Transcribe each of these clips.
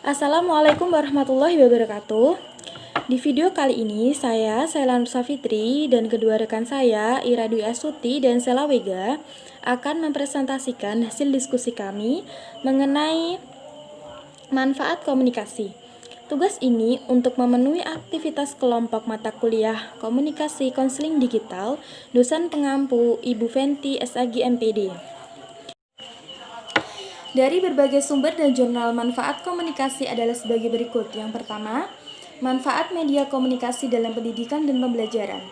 Assalamualaikum warahmatullahi wabarakatuh. Di video kali ini saya, Sela Nursa Fitri, dan kedua rekan saya, Ira Dwi Astuti dan Sela Wega, akan mempresentasikan hasil diskusi kami mengenai manfaat komunikasi. Tugas ini untuk memenuhi aktivitas kelompok mata kuliah Komunikasi Konseling Digital, dosen pengampu Ibu Fenty SAG MPD. Dari berbagai sumber dan jurnal manfaat komunikasi adalah sebagai berikut. Yang pertama, manfaat media komunikasi dalam pendidikan dan pembelajaran.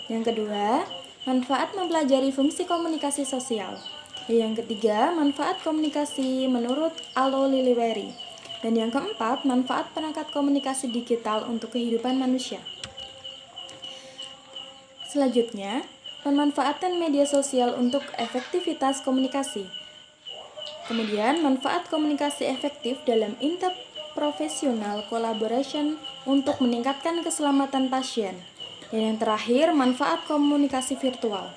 Yang kedua, manfaat mempelajari fungsi komunikasi sosial. Dan yang ketiga, manfaat komunikasi menurut Alo Liliweri. Dan yang keempat, manfaat perangkat komunikasi digital untuk kehidupan manusia. Selanjutnya, pemanfaatan media sosial untuk efektivitas komunikasi. Kemudian, manfaat komunikasi efektif dalam interprofessional collaboration untuk meningkatkan keselamatan pasien. Dan yang terakhir, manfaat komunikasi virtual.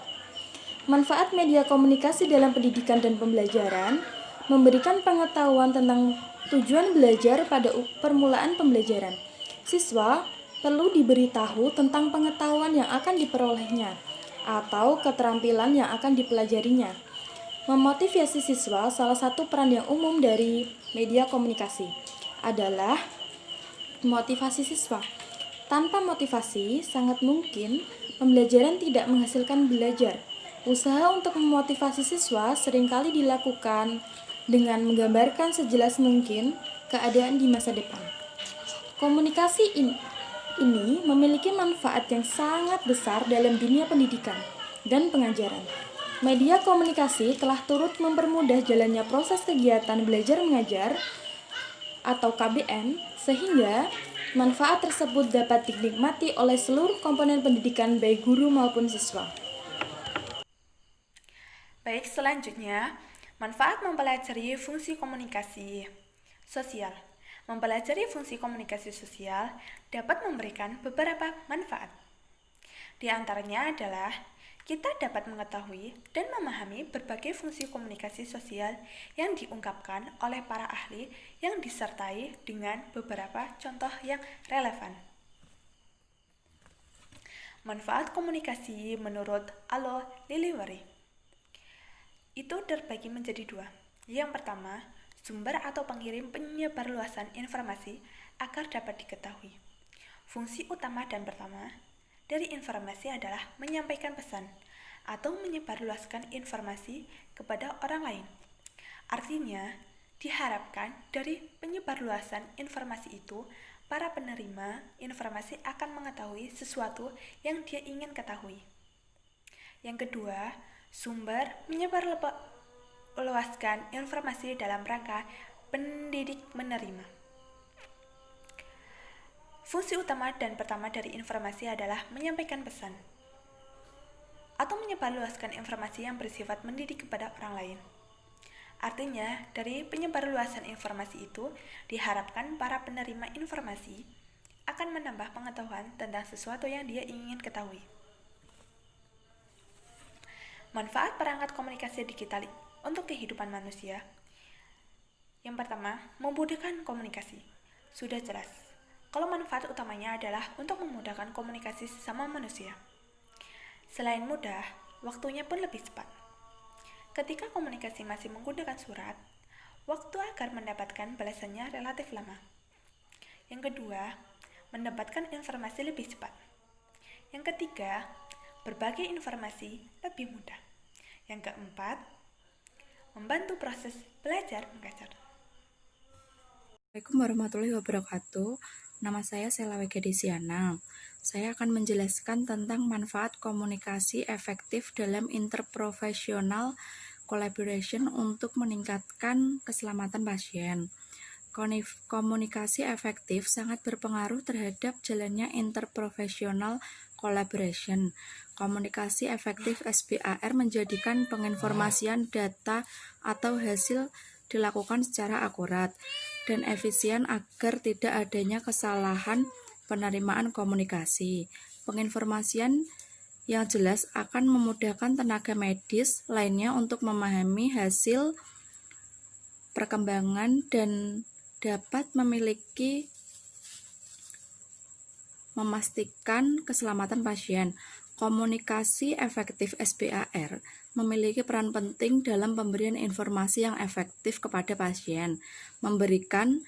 Manfaat media komunikasi dalam pendidikan dan pembelajaran memberikan pengetahuan tentang tujuan belajar pada permulaan pembelajaran. Siswa perlu diberitahu tentang pengetahuan yang akan diperolehnya atau keterampilan yang akan dipelajarinya. Memotivasi siswa, salah satu peran yang umum dari media komunikasi adalah motivasi siswa. Tanpa motivasi, sangat mungkin pembelajaran tidak menghasilkan belajar. Usaha untuk memotivasi siswa seringkali dilakukan dengan menggambarkan sejelas mungkin keadaan di masa depan. Komunikasi ini memiliki manfaat yang sangat besar dalam dunia pendidikan dan pengajaran. Media komunikasi telah turut mempermudah jalannya proses kegiatan belajar mengajar atau KBM, sehingga manfaat tersebut dapat dinikmati oleh seluruh komponen pendidikan baik guru maupun siswa. Baik, selanjutnya, manfaat mempelajari fungsi komunikasi sosial. Mempelajari fungsi komunikasi sosial dapat memberikan beberapa manfaat. Di antaranya adalah kita dapat mengetahui dan memahami berbagai fungsi komunikasi sosial yang diungkapkan oleh para ahli yang disertai dengan beberapa contoh yang relevan. Manfaat komunikasi menurut Alo Liliweri itu terbagi menjadi dua. Yang pertama, sumber atau pengirim penyebarluasan informasi agar dapat diketahui. Fungsi utama dan pertama dari informasi adalah menyampaikan pesan atau menyebarluaskan informasi kepada orang lain. Artinya, diharapkan dari penyebarluasan informasi itu, para penerima informasi akan mengetahui sesuatu yang dia ingin ketahui. Yang kedua, sumber menyebarluaskan informasi dalam rangka pendidik menerima. Fungsi utama dan pertama dari informasi adalah menyampaikan pesan atau menyebarluaskan informasi yang bersifat mendidik kepada orang lain. Artinya, dari penyebarluasan informasi itu diharapkan para penerima informasi akan menambah pengetahuan tentang sesuatu yang dia ingin ketahui. Manfaat perangkat komunikasi digital untuk kehidupan manusia. Yang pertama, memudahkan komunikasi. Sudah jelas, kalau manfaat utamanya adalah untuk memudahkan komunikasi sesama manusia. Selain mudah, waktunya pun lebih cepat. Ketika komunikasi masih menggunakan surat, waktu agar mendapatkan balasannya relatif lama. Yang kedua, mendapatkan informasi lebih cepat. Yang ketiga, berbagi informasi lebih mudah. Yang keempat, membantu proses belajar mengajar. Assalamualaikum warahmatullahi wabarakatuh. Nama saya Sela Wega Desiana. Saya akan menjelaskan tentang manfaat komunikasi efektif dalam interprofessional collaboration untuk meningkatkan keselamatan pasien. Komunikasi efektif sangat berpengaruh terhadap jalannya interprofessional collaboration. Komunikasi efektif SBAR menjadikan penginformasian data atau hasil dilakukan secara akurat dan efisien agar tidak adanya kesalahan penerimaan komunikasi. Penginformasian yang jelas akan memudahkan tenaga medis lainnya untuk memahami hasil perkembangan dan dapat memastikan keselamatan pasien. Komunikasi efektif SBAR memiliki peran penting dalam pemberian informasi yang efektif kepada pasien, memberikan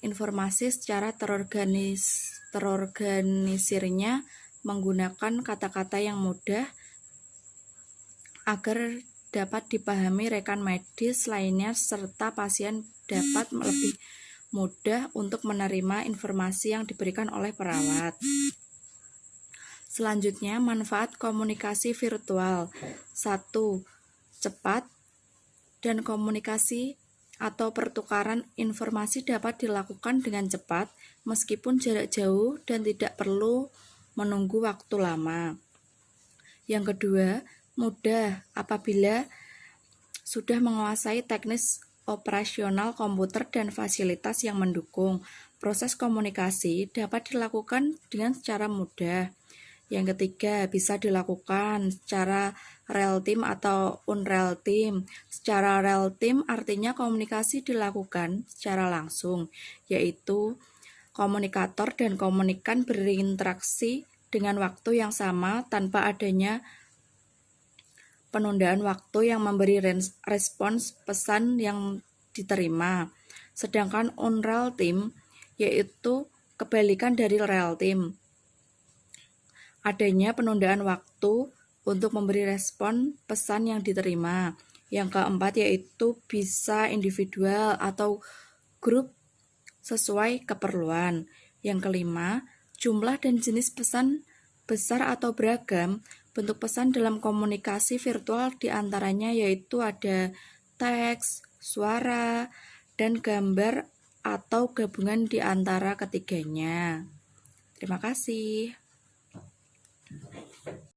informasi secara terorganisirnya menggunakan kata-kata yang mudah agar dapat dipahami rekan medis lainnya serta pasien dapat lebih mudah untuk menerima informasi yang diberikan oleh perawat. Selanjutnya, manfaat komunikasi virtual. 1. Cepat dan komunikasi atau pertukaran informasi dapat dilakukan dengan cepat meskipun jarak jauh dan tidak perlu menunggu waktu lama. Yang kedua, mudah apabila sudah menguasai teknis operasional komputer dan fasilitas yang mendukung. Proses komunikasi dapat dilakukan dengan secara mudah. Yang ketiga, bisa dilakukan secara real time atau unreal time. Secara real time artinya komunikasi dilakukan secara langsung, yaitu komunikator dan komunikan berinteraksi dengan waktu yang sama tanpa adanya penundaan waktu yang memberi respons pesan yang diterima. Sedangkan unreal time yaitu kebalikan dari real time. Adanya penundaan waktu untuk memberi respon pesan yang diterima. Yang keempat yaitu bisa individual atau grup sesuai keperluan. Yang kelima, jumlah dan jenis pesan besar atau beragam. Bentuk pesan dalam komunikasi virtual diantaranya yaitu ada teks, suara, dan gambar atau gabungan di antara ketiganya. Terima kasih.